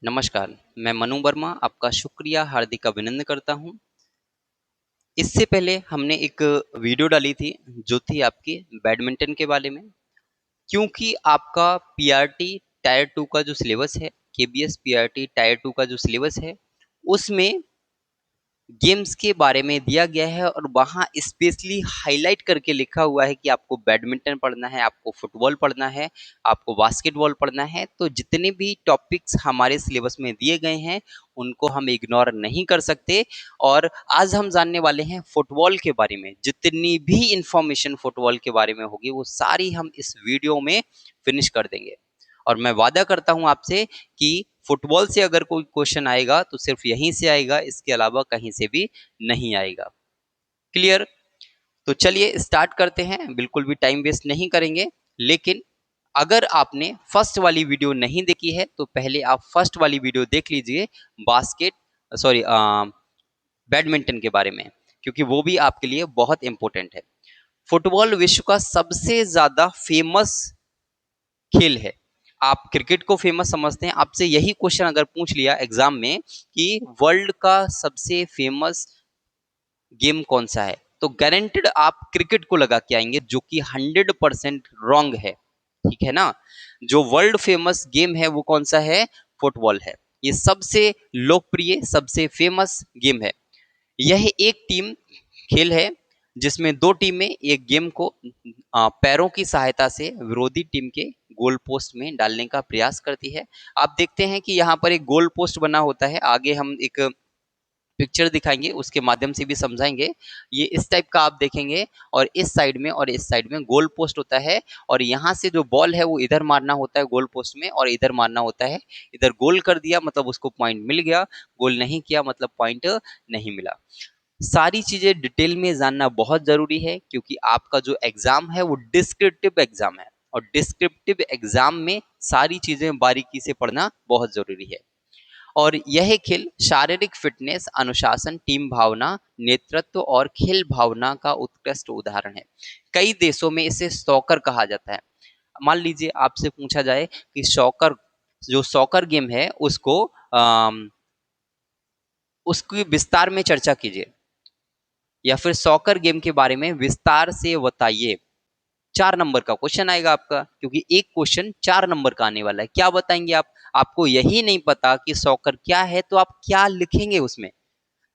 नमस्कार, मैं मनु वर्मा आपका शुक्रिया हार्दिक अभिनंदन करता हूँ। इससे पहले हमने एक वीडियो डाली थी जो थी आपकी बैडमिंटन के बारे में। क्योंकि आपका पीआरटी टायर 2 का जो सिलेबस है, केबीएस पीआरटी टायर 2 का जो सिलेबस है, उसमें गेम्स के बारे में दिया गया है और वहाँ स्पेशली हाईलाइट करके लिखा हुआ है कि आपको बैडमिंटन पढ़ना है, आपको फुटबॉल पढ़ना है, आपको बास्केटबॉल पढ़ना है। तो जितने भी टॉपिक्स हमारे सिलेबस में दिए गए हैं उनको हम इग्नोर नहीं कर सकते। और आज हम जानने वाले हैं फुटबॉल के बारे में। जितनी भी इंफॉर्मेशन फुटबॉल के बारे में होगी वो सारी हम इस वीडियो में फिनिश कर देंगे। और मैं वादा करता हूं आपसे कि फुटबॉल से अगर कोई क्वेश्चन आएगा तो सिर्फ यहीं से आएगा, इसके अलावा कहीं से भी नहीं आएगा। क्लियर? तो चलिए स्टार्ट करते हैं, बिल्कुल भी टाइम वेस्ट नहीं करेंगे। लेकिन अगर आपने फर्स्ट वाली वीडियो नहीं देखी है तो पहले आप फर्स्ट वाली वीडियो देख लीजिए, बास्केट सॉरी बैडमिंटन के बारे में, क्योंकि वो भी आपके लिए बहुत इंपॉर्टेंट है। फुटबॉल विश्व का सबसे ज्यादा फेमस खेल है। आप क्रिकेट को फेमस समझते हैं, आपसे यही क्वेश्चन अगर पूछ लिया एग्जाम में कि वर्ल्ड का सबसे फेमस गेम कौन सा है, तो गारंटेड आप क्रिकेट को लगा के आएंगे, जो कि 100% रॉन्ग है। ठीक है ना? जो वर्ल्ड फेमस गेम है वो कौन सा है? फुटबॉल है। ये सबसे लोकप्रिय, सबसे फेमस गेम है। यह एक टीम खेल है जिसमें दो टीमें एक गेम को पैरों की सहायता से विरोधी टीम के गोल पोस्ट में डालने का प्रयास करती है। आप देखते हैं कि यहाँ पर एक गोल पोस्ट बना होता है, आगे हम एक पिक्चर दिखाएंगे उसके माध्यम से भी समझाएंगे। ये इस टाइप का आप देखेंगे और इस साइड में गोल पोस्ट होता है और यहाँ से जो बॉल है वो इधर मारना होता है गोल पोस्ट में और इधर मारना होता है। इधर गोल कर दिया मतलब उसको पॉइंट मिल गया, गोल नहीं किया मतलब पॉइंट नहीं मिला। सारी चीजें डिटेल में जानना बहुत जरूरी है क्योंकि आपका जो एग्जाम है वो डिस्क्रिप्टिव एग्जाम है और डिस्क्रिप्टिव एग्जाम में सारी चीजें बारीकी से पढ़ना बहुत जरूरी है। और यह खेल शारीरिक फिटनेस, अनुशासन, टीम भावना, नेतृत्व और खेल भावना का उत्कृष्ट उदाहरण है। कई देशों में इसे सॉकर कहा जाता है। मान लीजिए आपसे पूछा जाए कि सॉकर, जो सॉकर गेम है उसको उसकी विस्तार में चर्चा कीजिए या फिर सॉकर गेम के बारे में विस्तार से बताइए। 4 नंबर का क्वेश्चन आएगा आपका, क्योंकि एक क्वेश्चन 4 नंबर का आने वाला है। क्या बताएंगे आप? आपको यही नहीं पता कि सॉकर क्या है तो आप क्या लिखेंगे उसमें?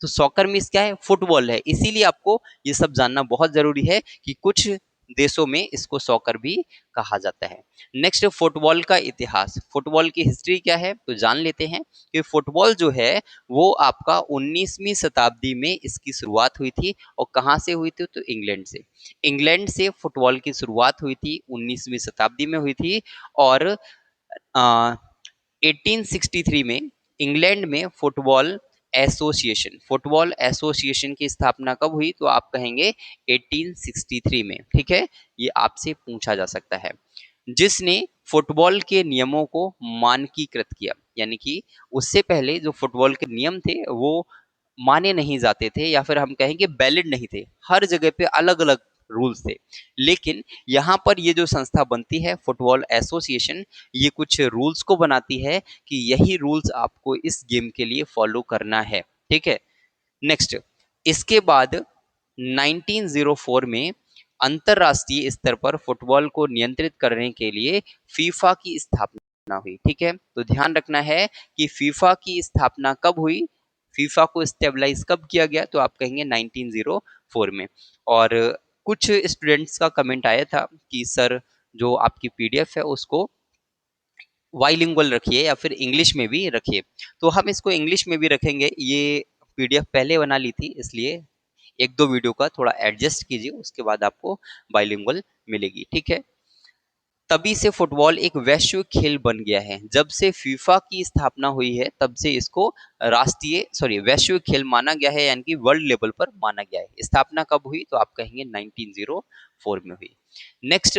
तो सॉकर मीन्स क्या है? फुटबॉल है। इसीलिए आपको ये सब जानना बहुत जरूरी है कि कुछ देशों में इसको सॉकर भी कहा जाता है। नेक्स्ट, फुटबॉल का इतिहास, फुटबॉल की हिस्ट्री क्या है तो जान लेते हैं कि फुटबॉल जो है वो आपका 19वीं शताब्दी में इसकी शुरुआत हुई थी। और कहाँ से हुई थी? तो इंग्लैंड से। इंग्लैंड से फुटबॉल की शुरुआत हुई थी, 19वीं शताब्दी में हुई थी। और 1863 में इंग्लैंड में फुटबॉल एसोसिएशन की स्थापना कब हुई? तो आप कहेंगे 1863 में। ठीक है, ये आपसे पूछा जा सकता है। जिसने फुटबॉल के नियमों को मानकीकृत किया, यानी कि उससे पहले जो फुटबॉल के नियम थे वो माने नहीं जाते थे या फिर हम कहेंगे वैलिड नहीं थे। हर जगह पे अलग अलग रूल्स थे। लेकिन यहाँ पर ये जो संस्था बनती है फुटबॉल एसोसिएशन, ये कुछ रूल्स को बनाती है कि यही रूल्स आपको इस गेम के लिए फॉलो करना है। ठीक है। नेक्स्ट, इसके बाद 1904 में अंतरराष्ट्रीय स्तर पर फुटबॉल को नियंत्रित करने के लिए फीफा की स्थापना हुई। ठीक है, तो ध्यान रखना है कि फीफा की स्थापना कब हुई, फीफा को स्टेबलाइज कब किया गया, तो आप कहेंगे 1904 में। और कुछ स्टूडेंट्स का कमेंट आया था कि सर जो आपकी पीडीएफ है उसको बाइलिंगुअल रखिए या फिर इंग्लिश में भी रखिए। तो हम इसको इंग्लिश में भी रखेंगे। ये पीडीएफ पहले बना ली थी, इसलिए एक दो वीडियो का थोड़ा एडजस्ट कीजिए, उसके बाद आपको बाइलिंगुअल मिलेगी। ठीक है। तभी से फुटबॉल एक वैश्विक खेल बन गया है। जब से फीफा की स्थापना हुई है तब से इसको वैश्विक खेल माना गया है, यानी कि वर्ल्ड लेवल पर माना गया है। स्थापना कब हुई? तो आप कहेंगे 1904 में हुई। नेक्स्ट,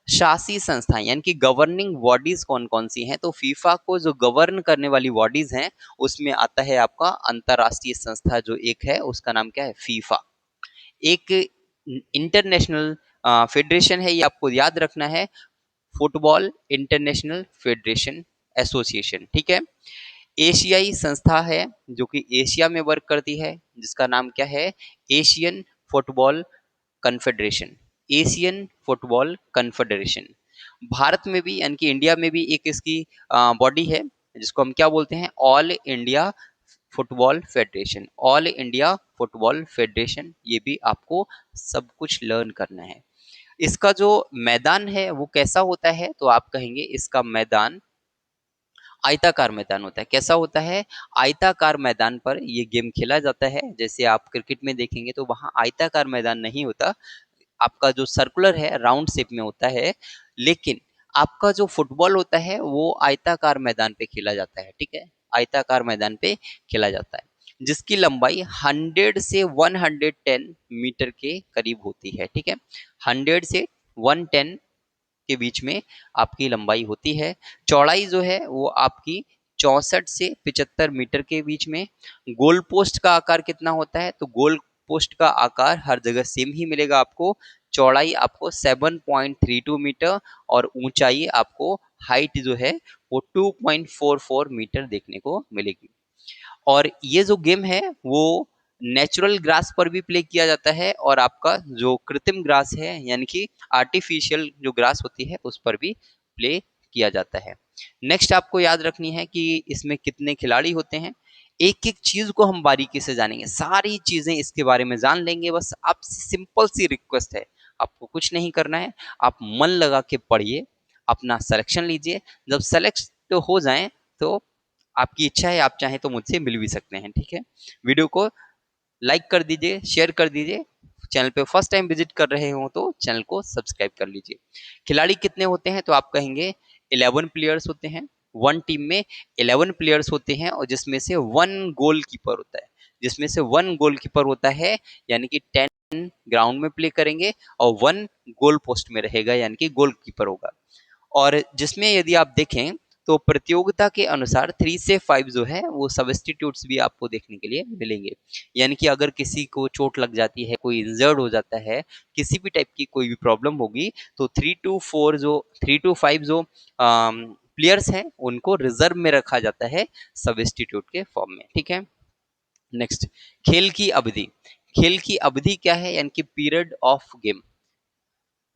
शासी संस्थाएं यानी कि गवर्निंग बॉडीज कौन कौन सी हैं? तो फीफा को जो गवर्न करने वाली बॉडीज हैं उसमें आता है आपका अंतरराष्ट्रीय संस्था जो एक है उसका नाम क्या है? फीफा। एक इंटरनेशनल फेडरेशन है, ये आपको याद रखना है, फुटबॉल इंटरनेशनल फेडरेशन एसोसिएशन। ठीक है। एशियाई संस्था है जो कि एशिया में वर्क करती है, जिसका नाम क्या है? Asian football confederation. Asian football confederation. Bharat में भी यानी कि इंडिया में भी एक इसकी बॉडी है जिसको हम क्या बोलते हैं? All India football federation. All India football federation, ये भी आपको सब कुछ लर्न करना है। इसका जो मैदान है वो कैसा होता है? तो आप कहेंगे इसका मैदान आयताकार मैदान होता है। कैसा होता है? आयताकार मैदान पर ये गेम खेला जाता है। जैसे आप क्रिकेट में देखेंगे तो वहां आयताकार मैदान नहीं होता, आपका जो सर्कुलर है राउंड शेप में होता है। लेकिन आपका जो फुटबॉल होता है वो आयताकार मैदान पे खेला जाता है, ठीक है? आयताकार मैदान पे खेला जाता है, जिसकी लंबाई 100 से 110 मीटर के करीब होती है, ठीक है? 100 से 110 के बीच में आपकी लंबाई होती है। चौड़ाई जो है वो आपकी 64 से 75 मीटर के बीच में। गोल पोस्ट का आकार कितना होता है? तो गोल पोस्ट का आकार हर जगह सेम ही मिलेगा आपको। चौड़ाई आपको 7.32 मीटर और ऊंचाई आपको हाइट जो है वो 2.44 मीटर देखने को मिलेगी। और ये जो गेम है वो नेचुरल ग्रास पर भी प्ले किया जाता है और आपका जो कृत्रिम ग्रास है यानी कि आर्टिफिशियल जो ग्रास होती है उस पर भी प्ले किया जाता है। नेक्स्ट आपको याद रखनी है कि इसमें कितने खिलाड़ी होते हैं। एक एक चीज को हम बारीकी से जानेंगे, सारी चीजें इसके बारे में जान लेंगे। बस आपसे सिंपल सी रिक्वेस्ट है, आपको कुछ नहीं करना है, आप मन लगा के पढ़िए, अपना सिलेक्शन लीजिए। जब सेलेक्ट हो जाए तो आपकी इच्छा है, आप चाहें तो मुझसे मिल भी सकते हैं, ठीक है? वीडियो को लाइक कर दीजिए, शेयर कर दीजिए। चैनल पे फर्स्ट टाइम विजिट कर रहे हो तो चैनल को सब्सक्राइब कर लीजिए। खिलाड़ी कितने होते हैं? तो आप कहेंगे 11 प्लेयर्स होते हैं। वन टीम में 11 प्लेयर्स होते हैं और जिसमें से वन गोलकीपर होता है। जिसमें से वन गोलकीपर होता है, यानी कि 10 ग्राउंड में प्ले करेंगे और वन गोल पोस्ट में रहेगा, यानी कि गोलकीपर होगा। और जिसमें यदि आप देखें तो प्रतियोगिता के अनुसार 3 से 5 जो है वो सब्स्टिट्यूट्स भी आपको देखने के लिए मिलेंगे। यानी कि अगर किसी को चोट लग जाती है, कोई इंजर्ड हो जाता है, किसी भी टाइप की कोई भी प्रॉब्लम होगी तो 3 टू 5 जो प्लेयर्स हैं उनको रिजर्व में रखा जाता है सब्स्टिट्यूट के फॉर्म में, ठीक है? नेक्स्ट, खेल की अवधि। खेल की अवधि क्या है? यानी कि पीरियड ऑफ गेम।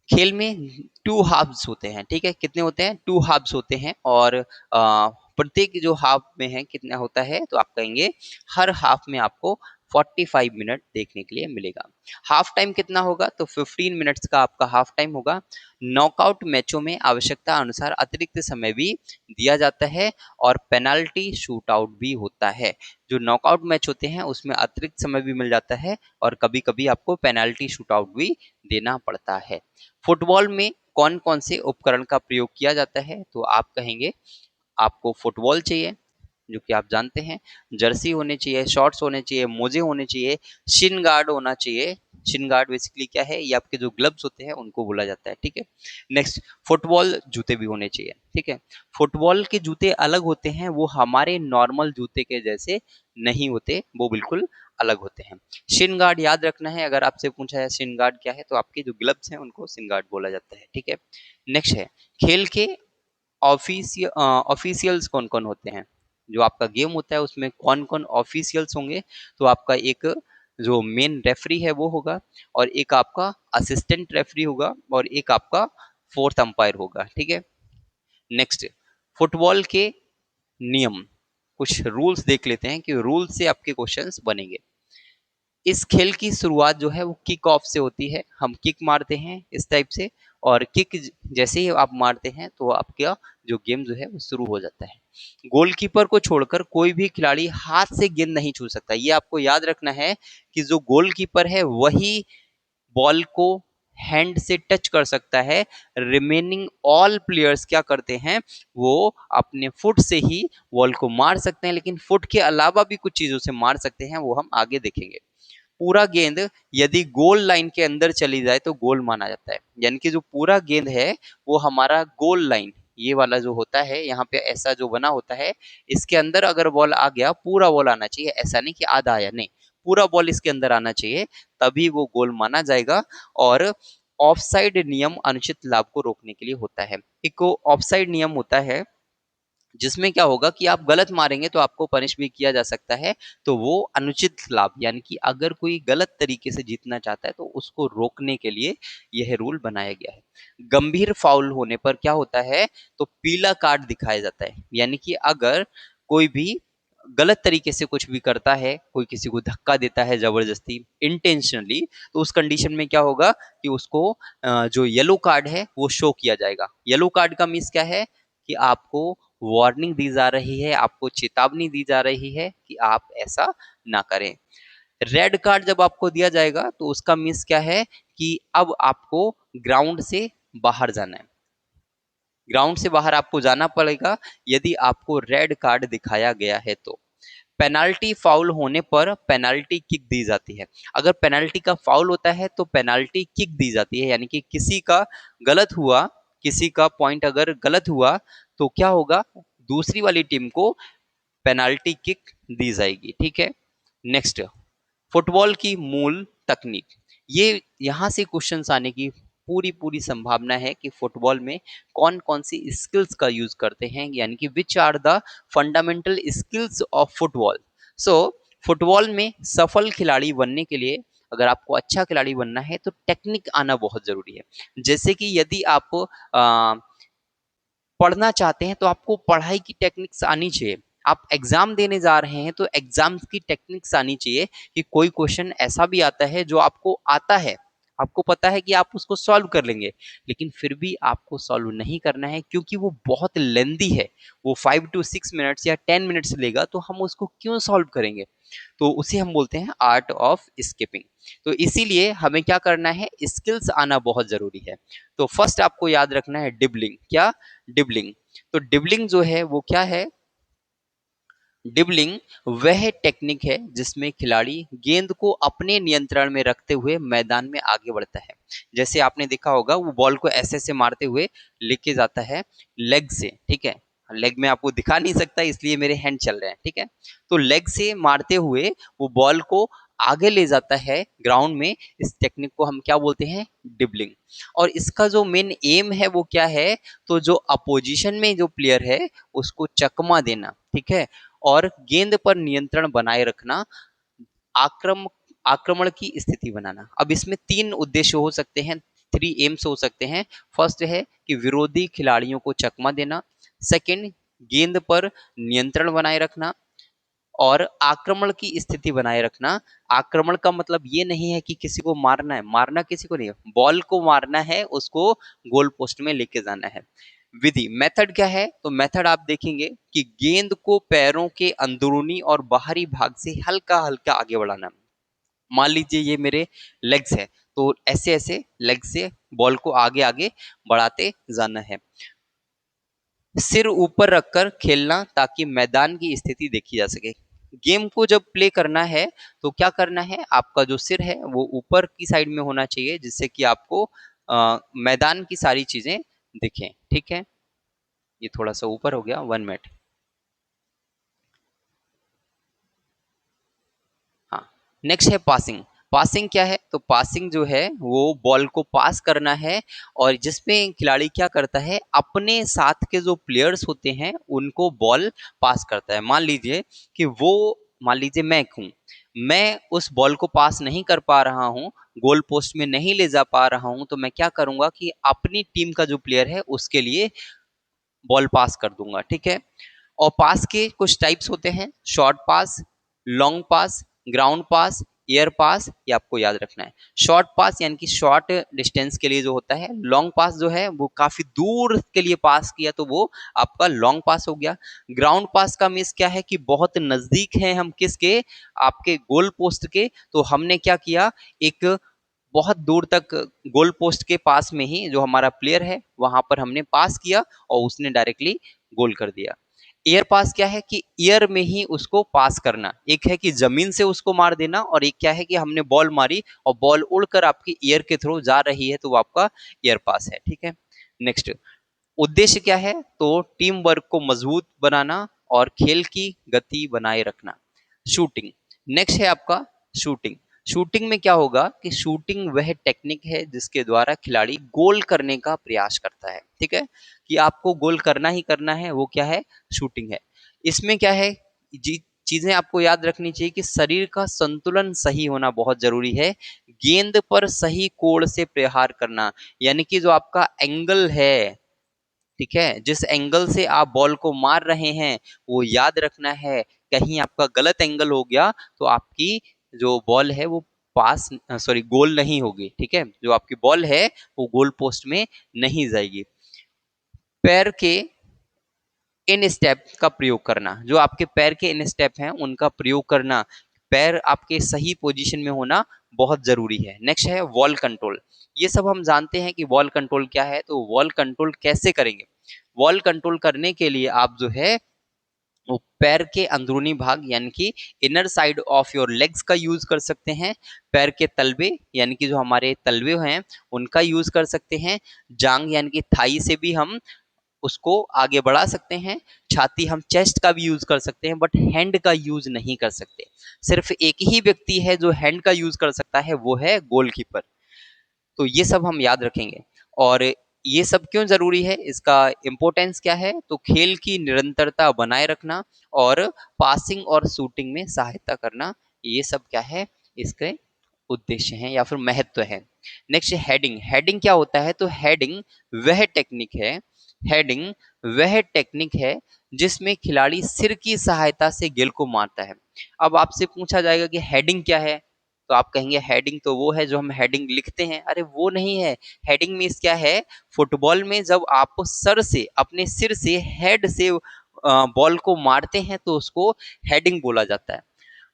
खेल में 2 हाफ्स होते हैं, ठीक है? कितने होते हैं? 2 हाफ्स होते हैं और प्रत्येक जो हाफ में है कितना होता है? तो आप कहेंगे हर हाफ में आपको 45 मिनट देखने के लिए मिलेगा। हाफ टाइम कितना होगा? तो 15 मिनट्स का आपका हाफ टाइम होगा। नॉकआउट मैचों में आवश्यकता अनुसार अतिरिक्त समय भी दिया जाता है और पेनल्टी शूट आउट भी होता है। जो नॉकआउट मैच होते हैं उसमें अतिरिक्त समय भी मिल जाता है और कभी-कभी आपको पेनल्टी शूट आउट भी देना पड़ता है। फुटबॉल में कौन-कौन से उपकरण का प्रयोग किया जाता है? तो आप कहेंगे आपको फुटबॉल चाहिए, जो कि आप जानते हैं, जर्सी होनी चाहिए, शॉर्ट्स होने चाहिए, मोजे होने चाहिए, शिन गार्ड होना चाहिए। शिन गार्ड बेसिकली क्या है? ये आपके जो ग्लव्स होते हैं उनको बोला जाता है, ठीक है? नेक्स्ट, फुटबॉल जूते भी होने चाहिए, ठीक है? फुटबॉल के जूते अलग होते हैं, वो हमारे नॉर्मल जूते के जैसे नहीं होते, वो बिल्कुल अलग होते हैं। शिन गार्ड याद रखना है, अगर आपसे पूछा है शिन गार्ड क्या है तो आपके जो ग्लव्स हैं उनको शिन गार्ड बोला जाता है, ठीक है? नेक्स्ट है खेल के ऑफिशियल्स कौन कौन होते हैं। जो आपका गेम होता है उसमें कौन कौन ऑफिशियल्स होंगे? तो आपका एक जो मेन रेफरी है वो होगा और एक आपका असिस्टेंट रेफरी होगा और एक आपका फोर्थ अंपायर होगा, ठीक है? नेक्स्ट, फुटबॉल के नियम, कुछ रूल्स देख लेते हैं कि रूल से आपके क्वेश्चंस बनेंगे। इस खेल की शुरुआत जो है वो किक ऑफ से होती है। हम किक मारते हैं इस टाइप से और किक जैसे ही आप मारते हैं तो आपका जो गेम जो है वो शुरू हो जाता है। गोलकीपर को छोड़कर कोई भी खिलाड़ी हाथ से गेंद नहीं छू सकता। ये आपको याद रखना है कि जो गोलकीपर है वही बॉल को हैंड से टच कर सकता है। रिमेनिंग ऑल प्लेयर्स क्या करते हैं? वो अपने फुट से ही बॉल को मार सकते हैं, लेकिन फुट के अलावा भी कुछ चीजों से मार सकते हैं, वो हम आगे देखेंगे। पूरा गेंद यदि गोल लाइन के अंदर चली जाए तो गोल माना जाता है। यानी कि जो पूरा गेंद है वो हमारा गोल लाइन, ये वाला जो होता है यहाँ पे ऐसा जो बना होता है, इसके अंदर अगर बॉल आ गया, पूरा बॉल आना चाहिए, ऐसा नहीं कि आधा आया, नहीं, पूरा बॉल इसके अंदर आना चाहिए, तभी वो गोल माना जाएगा। और ऑफसाइड नियम अनुचित लाभ को रोकने के लिए होता है। एक ऑफसाइड नियम होता है जिसमें क्या होगा कि आप गलत मारेंगे तो आपको पनिश भी किया जा सकता है। तो वो अनुचित लाभ, यानी कि अगर कोई गलत तरीके से जीतना चाहता है तो उसको रोकने के लिए यह रूल बनाया गया है। गंभीर फाउल होने पर क्या होता है, तो पीला कार्ड दिखाया जाता है। यानी कि अगर कोई भी गलत तरीके से कुछ भी करता है, कोई किसी को धक्का देता है जबरदस्ती इंटेंशनली, तो उस कंडीशन में क्या होगा कि उसको जो येलो कार्ड है वो शो किया जाएगा। येलो कार्ड का मीन्स क्या है कि आपको वार्निंग दी जा रही है, आपको चेतावनी दी जा रही है कि आप ऐसा ना करें। रेड कार्ड जब आपको दिया जाएगा तो उसका मीन्स क्या है कि अब आपको ग्राउंड से बाहर जाना है, ग्राउंड से बाहर आपको जाना पड़ेगा यदि आपको रेड कार्ड दिखाया गया है तो। पेनाल्टी फाउल होने पर पेनाल्टी किक दी जाती है। अगर पेनाल्टी का फाउल होता है तो पेनाल्टी किक दी जाती है, यानी कि किसी का गलत हुआ, किसी का पॉइंट अगर गलत हुआ तो क्या होगा, दूसरी वाली टीम को पेनाल्टी किक दी जाएगी। ठीक है, नेक्स्ट, फुटबॉल की मूल तकनीक। ये यहाँ से क्वेश्चंस आने की पूरी पूरी संभावना है कि फुटबॉल में कौन कौन सी स्किल्स का यूज करते हैं, यानी कि which are the fundamental skills of football. So football में सफल खिलाड़ी बनने के लिए, अगर आपको अच्छा खिलाड़ी बनना है तो टेक्निक आना बहुत जरूरी है। जैसे कि यदि आप पढ़ना चाहते हैं तो आपको पढ़ाई की टेक्निक्स आनी चाहिए। आप एग्जाम देने जा रहे हैं तो एग्जाम्स की टेक्निक्स आनी चाहिए कि कोई क्वेश्चन ऐसा भी आता है जो आपको आता है, आपको पता है कि आप उसको सॉल्व कर लेंगे, लेकिन फिर भी आपको सॉल्व नहीं करना है क्योंकि वो बहुत लेंदी है, वो 5 to 6 मिनट्स या 10 मिनट्स लेगा, तो हम उसको क्यों सॉल्व करेंगे। तो उसे हम बोलते हैं आर्ट ऑफ स्किपिंग। तो इसीलिए हमें क्या करना है, स्किल्स आना बहुत जरूरी है। तो फर्स्ट आपको याद रखना है डिबलिंग। क्या, डिबलिंग। तो डिबलिंग जो है वो क्या है, डिबलिंग वह टेक्निक है जिसमें खिलाड़ी गेंद को अपने नियंत्रण में रखते हुए मैदान में आगे बढ़ता है। जैसे आपने देखा होगा वो बॉल को ऐसे ऐसे मारते हुए लेके जाता है लेग से। ठीक है, लेग में आपको दिखा नहीं सकता इसलिए मेरे हैंड चल रहे हैं। ठीक है, तो लेग से मारते हुए वो बॉल को आगे ले जाता है ग्राउंड में। इस टेक्निक को हम क्या बोलते हैं, डिबलिंग। और इसका जो मेन एम है वो क्या है, तो जो अपोजिशन में जो प्लेयर है उसको चकमा देना। ठीक है, और गेंद पर नियंत्रण बनाए रखना, आक्रम आक्रमण की स्थिति बनाना। अब इसमें 3 उद्देश्य हो सकते हैं, 3 एम्स हो सकते हैं। फर्स्ट है कि विरोधी खिलाड़ियों को चकमा देना, सेकंड गेंद पर नियंत्रण बनाए रखना, और आक्रमण की स्थिति बनाए रखना। आक्रमण का मतलब ये नहीं है कि किसी को मारना है, मारना किसी को नहीं है, बॉल को मारना है, उसको गोल पोस्ट में लेके जाना है। विधि, मेथड क्या है, तो मेथड आप देखेंगे कि गेंद को पैरों के अंदरूनी और बाहरी भाग से हल्का हल्का आगे बढ़ाना। मान लीजिए ये मेरे लेग्स है, तो ऐसे ऐसे लेग से बॉल को आगे आगे बढ़ाते जाना है। सिर ऊपर रखकर खेलना ताकि मैदान की स्थिति देखी जा सके। गेम को जब प्ले करना है तो क्या करना है, आपका जो सिर है वो ऊपर की साइड में होना चाहिए जिससे कि आपको मैदान की सारी चीजें दिखें। ठीक है, ये थोड़ा सा ऊपर हो गया, 1 मिनट। हाँ, नेक्स्ट है पासिंग। पासिंग क्या है, तो पासिंग जो है वो बॉल को पास करना है, और जिसमें खिलाड़ी क्या करता है, अपने साथ के जो प्लेयर्स होते हैं उनको बॉल पास करता है। मान लीजिए कि वो, मान लीजिए मैं हूं, मैं उस बॉल को पास नहीं कर पा रहा हूं, गोल पोस्ट में नहीं ले जा पा रहा हूं, तो मैं क्या करूंगा कि अपनी टीम का जो प्लेयर है उसके लिए बॉल पास कर दूंगा। ठीक है, और पास के कुछ टाइप्स होते हैं, शॉर्ट पास, लॉन्ग पास, ग्राउंड पास, एयर पास, ये आपको याद रखना है। शॉर्ट पास यानी कि शॉर्ट डिस्टेंस के लिए जो होता है, लॉन्ग पास जो है वो काफी दूर के लिए पास किया तो वो आपका लॉन्ग पास हो गया। ग्राउंड पास का मीन्स क्या है कि बहुत नजदीक है हम किसके, आपके गोल पोस्ट के, तो हमने क्या किया, एक बहुत दूर तक गोल पोस्ट के पास में ही जो हमारा प्लेयर है वहां पर हमने पास किया और उसने डायरेक्टली गोल कर दिया। एयर पास क्या है कि एयर में ही उसको पास करना, एक है कि जमीन से उसको मार देना, और एक क्या है कि हमने बॉल मारी और बॉल उड़कर आपकी एयर के थ्रू जा रही है तो वो आपका एयर पास है। ठीक है, नेक्स्ट, उद्देश्य क्या है, तो टीम वर्क को मजबूत बनाना और खेल की गति बनाए रखना। शूटिंग, नेक्स्ट है आपका शूटिंग। शूटिंग में क्या होगा कि शूटिंग वह टेक्निक है जिसके द्वारा खिलाड़ी गोल करने का प्रयास करता है, ठीक है, कि आपको गोल करना ही करना है, वो क्या है, शूटिंग है। इसमें क्या है, जी चीजें आपको याद रखनी चाहिए कि शरीर का संतुलन सही होना बहुत जरूरी है। गेंद पर सही कोण से प्रहार करना, यानी कि जो आपका एंगल है, ठीक है, जिस एंगल से आप बॉल को मार रहे हैं वो याद रखना है। कहीं आपका गलत एंगल हो गया तो आपकी जो बॉल है वो पास सॉरी गोल नहीं होगी, ठीक है, जो आपकी बॉल है वो गोल पोस्ट में नहीं जाएगी। पैर के इन स्टेप का प्रयोग करना, जो आपके पैर के इन स्टेप हैं उनका प्रयोग करना, पैर आपके सही पोजीशन में होना बहुत जरूरी है। नेक्स्ट है वॉल कंट्रोल। ये सब हम जानते हैं कि वॉल कंट्रोल क्या है, तो वॉल कंट्रोल कैसे करेंगे। वॉल कंट्रोल करने के लिए आप जो है वो पैर के अंदरूनी भाग यानी कि inner side of your legs का यूज कर सकते हैं। पैर के तलवे यानी कि जो हमारे तलवे हैं उनका यूज कर सकते हैं। जांग यानी कि थाई से भी हम उसको आगे बढ़ा सकते हैं। छाती हम चेस्ट का भी यूज कर सकते हैं, बट हैंड का यूज नहीं कर सकते। सिर्फ एक ही व्यक्ति है जो हैंड का यूज कर सकता है, वो है गोलकीपर। तो ये सब हम याद रखेंगे। और ये सब क्यों जरूरी है, इसका इम्पोर्टेंस क्या है, तो खेल की निरंतरता बनाए रखना और पासिंग और शूटिंग में सहायता करना, ये सब क्या है, इसके उद्देश्य हैं या फिर महत्व है। Next heading. हेडिंग क्या होता है, तो हेडिंग वह टेक्निक है, हेडिंग वह टेक्निक है जिसमें खिलाड़ी सिर की सहायता से गेंद को मारता है। अब आपसे पूछा जाएगा कि हेडिंग क्या है, तो आप कहेंगे हेडिंग तो वो है जो हम हेडिंग लिखते हैं। अरे वो नहीं है। हेडिंग मीन्स क्या है, फुटबॉल में जब आप सर से, अपने सिर से, हेड से बॉल को मारते हैं तो उसको हेडिंग बोला जाता है।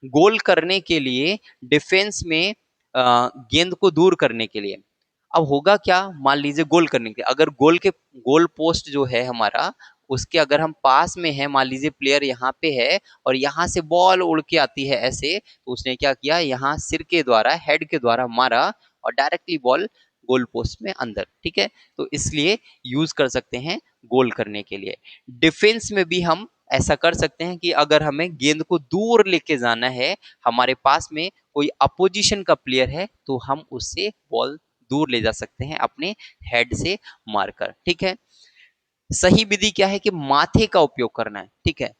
गोल करने के लिए, डिफेंस में गेंद को दूर करने के लिए। अब होगा क्या, मान लीजिए गोल करने के, अगर गोल पोस्ट जो है हमारा, उसके अगर हम पास में है, मान लीजिए प्लेयर यहाँ पे है और यहाँ से बॉल उड़ के आती है ऐसे, तो उसने क्या किया, यहाँ सिर के द्वारा, हेड के द्वारा मारा और डायरेक्टली बॉल गोल पोस्ट में अंदर, ठीक है, तो इसलिए यूज कर सकते हैं गोल करने के लिए। डिफेंस में भी हम ऐसा कर सकते हैं कि अगर हमें गेंद को दूर लेके जाना है, हमारे पास में कोई अपोजिशन का प्लेयर है, तो हम उससे बॉल दूर ले जा सकते हैं अपने हेड से मारकर, ठीक है। सही विधि क्या है कि माथे का उपयोग करना है, ठीक है।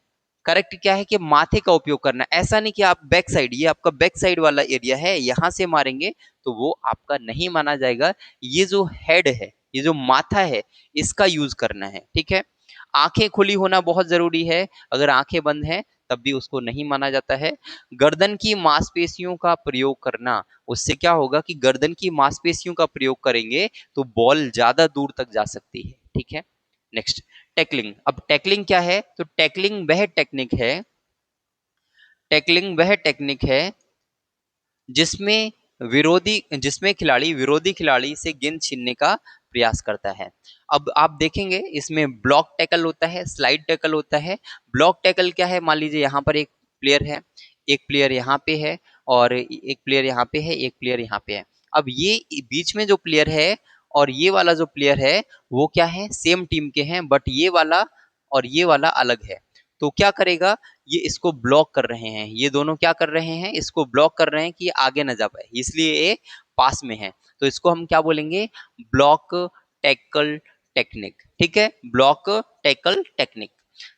करेक्ट क्या है कि माथे का उपयोग करना है। ऐसा नहीं कि आप बैक साइड, ये आपका बैक साइड वाला एरिया है, यहां से मारेंगे तो वो आपका नहीं माना जाएगा। ये जो हेड है, ये जो माथा है, इसका यूज करना है, ठीक है। आंखें खुली होना बहुत जरूरी है, अगर आंखें बंद हैं तब भी उसको नहीं माना जाता है। गर्दन की मांसपेशियों का प्रयोग करना, उससे क्या होगा कि गर्दन की मांसपेशियों का प्रयोग करेंगे तो बॉल ज्यादा दूर तक जा सकती है, ठीक है। Next tackling. अब टैकलिंग क्या है, तो टैकलिंग वह टेक्निक है जिसमें जिसमें खिलाड़ी विरोधी खिलाड़ी से गेंद छीनने का प्रयास करता है। अब आप देखेंगे इसमें ब्लॉक टैकल होता है, स्लाइड टैकल होता है। ब्लॉक टैकल क्या है, मान लीजिए यहाँ पर एक प्लेयर है, एक प्लेयर यहाँ पे है और एक प्लेयर यहाँ पे है, एक प्लेयर यहाँ पे है। अब ये बीच में जो प्लेयर है और ये वाला जो प्लेयर है वो क्या है, सेम टीम के हैं, बट ये वाला और ये वाला अलग है। तो क्या करेगा, ये इसको ब्लॉक कर रहे हैं, ये दोनों क्या कर रहे हैं, इसको ब्लॉक कर रहे हैं कि ये आगे ना जा पाए, इसलिए ये पास में है। तो इसको हम क्या बोलेंगे, ब्लॉक टैकल टेक्निक, ठीक है, block tackle technique.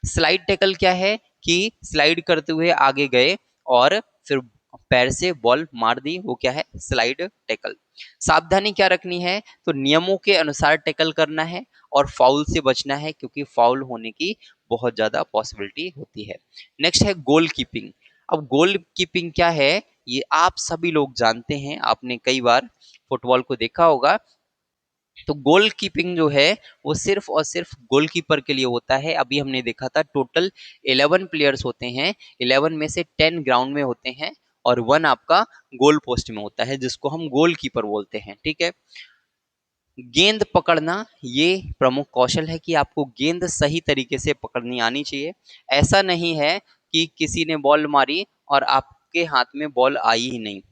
Slide tackle क्या है कि स्लाइड करते हुए आगे गए और फिर पैर से बॉल मार दी, वो क्या है, स्लाइड टैकल। सावधानी क्या रखनी है, तो नियमों के अनुसार टैकल करना है और फाउल से बचना है, क्योंकि फाउल होने की बहुत ज्यादा पॉसिबिलिटी होती है। नेक्स्ट है गोल कीपिंग। अब गोल कीपिंग क्या है, ये आप सभी लोग जानते हैं, आपने कई बार फुटबॉल को देखा होगा। तो गोल कीपिंग जो है वो सिर्फ और सिर्फ गोलकीपर के लिए होता है। अभी हमने देखा था टोटल 11 प्लेयर्स होते हैं, 11 में से 10 ग्राउंड में होते हैं और 1 आपका गोल पोस्ट में होता है, जिसको हम गोलकीपर बोलते हैं, ठीक है। गेंद पकड़ना, ये प्रमुख कौशल है कि आपको गेंद सही तरीके से पकड़नी आनी चाहिए। ऐसा नहीं है कि किसी ने बॉल मारी और आपके हाथ में बॉल आई ही नहीं।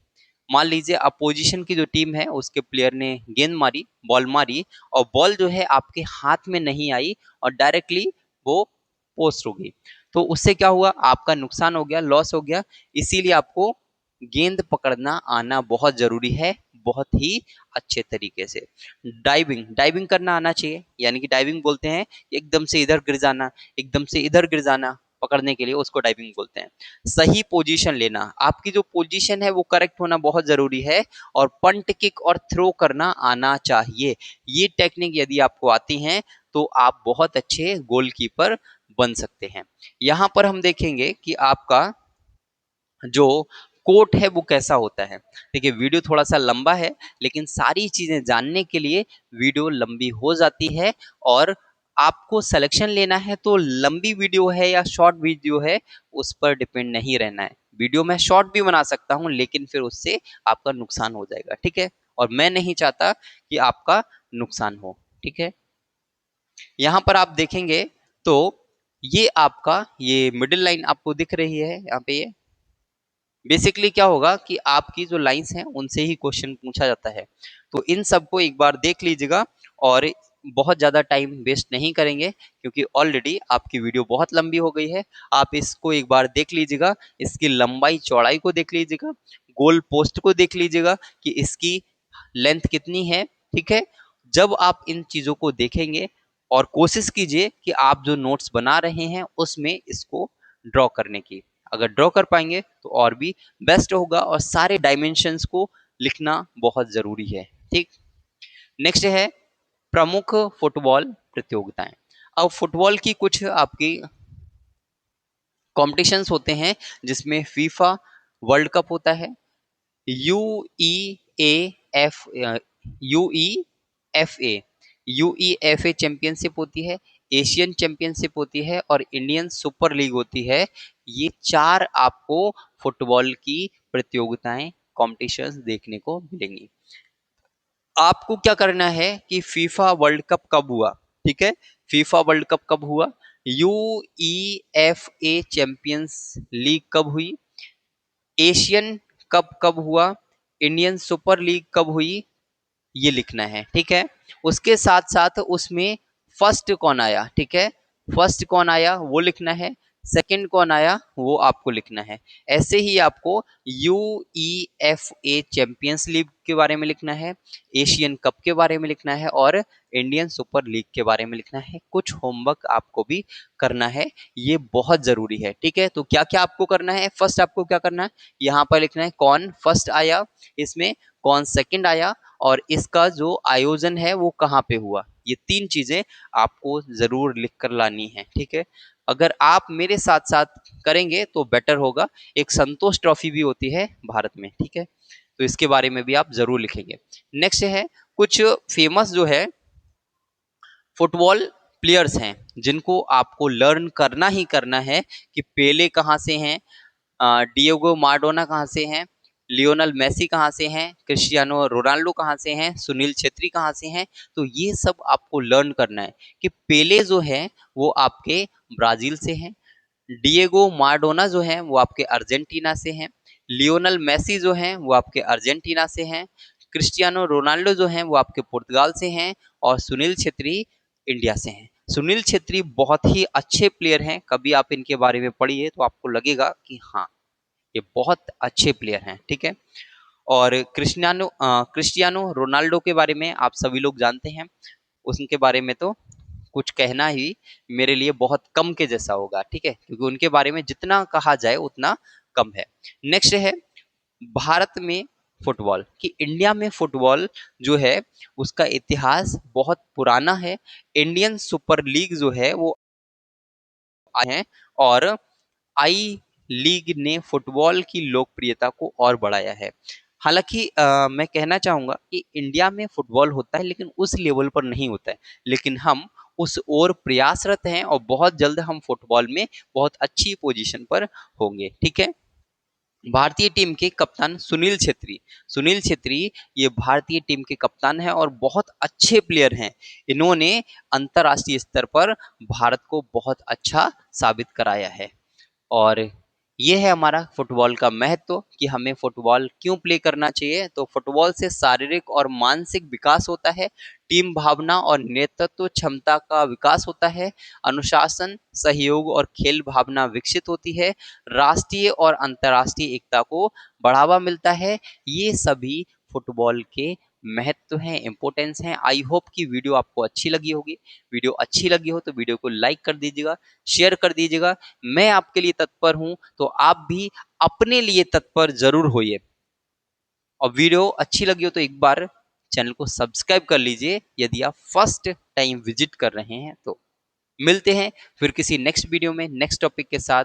मान लीजिए अपोजिशन की जो टीम है उसके प्लेयर ने गेंद मारी, बॉल मारी और बॉल जो है आपके हाथ में नहीं आई और डायरेक्टली वो पोस्ट हो गई, तो उससे क्या हुआ, आपका नुकसान हो गया, लॉस हो गया। इसीलिए आपको गेंद पकड़ना आना बहुत जरूरी है, बहुत ही अच्छे तरीके से। डाइविंग, डाइविंग करना आना चाहिए, यानी कि डाइविंग बोलते हैं एकदम से इधर गिर जाना, एकदम से इधर गिर जाना, पकड़ने के लिए उसको डाइविंग बोलते हैं। सही पोजीशन लेना, आपकी जो पोजीशन है वो करेक्ट होना बहुत जरूरी है, और पंट किक और थ्रो करना आना चाहिए। ये टेक्निक यदि आपको आती है तो आप बहुत अच्छे गोलकीपर बन सकते हैं। यहाँ पर हम देखेंगे कि आपका जो कोट है वो कैसा होता है। देखिए वीडियो थोड़ा सा लंबा है, लेकिन सारी चीजें जानने के लिए वीडियो लंबी हो जाती है, और आपको सिलेक्शन लेना है तो लंबी वीडियो है या शॉर्ट वीडियो है उस पर डिपेंड नहीं रहना है। वीडियो मैं शॉर्ट भी बना सकता हूं, लेकिन फिर उससे आपका नुकसान हो जाएगा, ठीक है, और मैं नहीं चाहता कि आपका नुकसान हो, ठीक है। यहाँ पर आप देखेंगे तो ये आपका ये मिडिल लाइन आपको दिख रही है यहाँ पे, ये बेसिकली क्या होगा कि आपकी जो लाइंस हैं उनसे ही क्वेश्चन पूछा जाता है। तो इन सबको एक बार देख लीजिएगा, और बहुत ज़्यादा टाइम वेस्ट नहीं करेंगे क्योंकि ऑलरेडी आपकी वीडियो बहुत लंबी हो गई है। आप इसको एक बार देख लीजिएगा, इसकी लंबाई चौड़ाई को देख लीजिएगा, गोल पोस्ट को देख लीजिएगा कि इसकी लेंथ कितनी है, ठीक है। जब आप इन चीज़ों को देखेंगे और कोशिश कीजिए कि आप जो नोट्स बना रहे हैं उसमें इसको ड्रॉ करने की, अगर ड्रॉ कर पाएंगे तो और भी बेस्ट होगा, और सारे डायमेंशंस को लिखना बहुत जरूरी है, ठीक। नेक्स्ट है प्रमुख फुटबॉल प्रतियोगिताएं। अब फुटबॉल की कुछ आपकी कॉम्पिटिशन्स होते हैं, जिसमें फीफा वर्ल्ड कप होता है, you E A F you E F A UEFA championship होती है, एशियन चैंपियनशिप होती है, और इंडियन सुपर लीग होती है। ये चार आपको फुटबॉल की प्रतियोगिताएं, कॉम्पिटिशन्स देखने को मिलेंगी। आपको क्या करना है कि फीफा वर्ल्ड कप कब हुआ, ठीक है, फीफा वर्ल्ड कप कब हुआ, यूईएफए चैंपियंस लीग कब हुई, एशियन कप कब हुआ, इंडियन सुपर लीग कब हुई, ये लिखना है, ठीक है। उसके साथ साथ उसमें फर्स्ट कौन आया, ठीक है, फर्स्ट कौन आया वो लिखना है, सेकंड कौन आया वो आपको लिखना है। ऐसे ही आपको यूईएफए चैंपियंस लीग के बारे में लिखना है, एशियन कप के बारे में लिखना है, और इंडियन सुपर लीग के बारे में लिखना है। कुछ होमवर्क आपको भी करना है, ये बहुत जरूरी है, ठीक है। तो क्या क्या आपको करना है, फर्स्ट आपको क्या करना है, यहाँ पर लिखना है कौन फर्स्ट आया इसमें, कौन सेकंड आया, और इसका जो आयोजन है वो कहाँ पे हुआ। ये तीन चीजें आपको जरूर लिख कर लानी है, ठीक है। अगर आप मेरे साथ साथ करेंगे तो बेटर होगा। एक संतोष ट्रॉफी भी होती है भारत में, ठीक है, तो इसके बारे में भी आप जरूर लिखेंगे। नेक्स्ट है कुछ फेमस जो है फुटबॉल प्लेयर्स हैं, जिनको आपको लर्न करना ही करना है कि पेले कहाँ से हैं, डिएगो माराडोना कहाँ से हैं, लियोनल मेसी कहाँ से हैं, क्रिस्टियानो रोनाल्डो कहाँ से हैं, सुनील छेत्री कहाँ से हैं। तो ये सब आपको लर्न करना है कि पेले जो है वो आपके ब्राजील से हैं, डिएगो माराडोना जो है वो आपके अर्जेंटीना से हैं, लियोनल मेसी जो हैं वो आपके अर्जेंटीना से हैं, क्रिस्टियानो रोनाल्डो जो हैं वो आपके पुर्तगाल से हैं, और सुनील छेत्री इंडिया से हैं। सुनील छेत्री बहुत ही अच्छे प्लेयर हैं, कभी आप इनके बारे में पढ़िए तो आपको लगेगा कि हाँ ये बहुत अच्छे प्लेयर हैं, ठीक है। और क्रिस्टियानो रोनाल्डो के बारे में आप सभी लोग जानते हैं, उनके बारे में तो कुछ कहना ही मेरे लिए बहुत कम के जैसा होगा, ठीक है, क्योंकि उनके बारे में जितना कहा जाए उतना कम है। नेक्स्ट है भारत में फुटबॉल, कि इंडिया में फुटबॉल जो है उसका इतिहास बहुत पुराना है। इंडियन सुपर लीग जो है वो आए हैं, और आई लीग ने फुटबॉल की लोकप्रियता को और बढ़ाया है। हालांकि मैं कहना चाहूंगा कि इंडिया में फुटबॉल होता है लेकिन उस लेवल पर नहीं होता है, लेकिन हम उस ओर प्रयासरत हैं, और बहुत जल्द हम फुटबॉल में बहुत अच्छी पोजीशन पर होंगे, ठीक है। भारतीय टीम के कप्तान सुनील छेत्री, सुनील छेत्री ये भारतीय टीम के कप्तान हैं और बहुत अच्छे प्लेयर हैं। इन्होंने अंतर्राष्ट्रीय स्तर पर भारत को बहुत अच्छा साबित कराया है। और ये है हमारा फुटबॉल का महत्व कि हमें फुटबॉल क्यों प्ले करना चाहिए। तो फुटबॉल से शारीरिक और मानसिक विकास होता है, टीम भावना और नेतृत्व क्षमता का विकास होता है, अनुशासन, सहयोग और खेल भावना विकसित होती है, राष्ट्रीय और अंतर्राष्ट्रीय एकता को बढ़ावा मिलता है। ये सभी फुटबॉल के महत्व हैं, इंपॉर्टेंस हैं। आई होप कि वीडियो आपको अच्छी लगी होगी। वीडियो अच्छी लगी हो तो वीडियो को लाइक कर दीजिएगा, शेयर कर दीजिएगा। मैं आपके लिए तत्पर हूं, तो आप भी अपने लिए तत्पर जरूर होइए। और वीडियो अच्छी लगी हो तो एक बार चैनल को सब्सक्राइब कर लीजिए यदि आप फर्स्ट टाइम विजिट कर रहे हैं तो। मिलते हैं फिर किसी नेक्स्ट वीडियो में नेक्स्ट टॉपिक के साथ।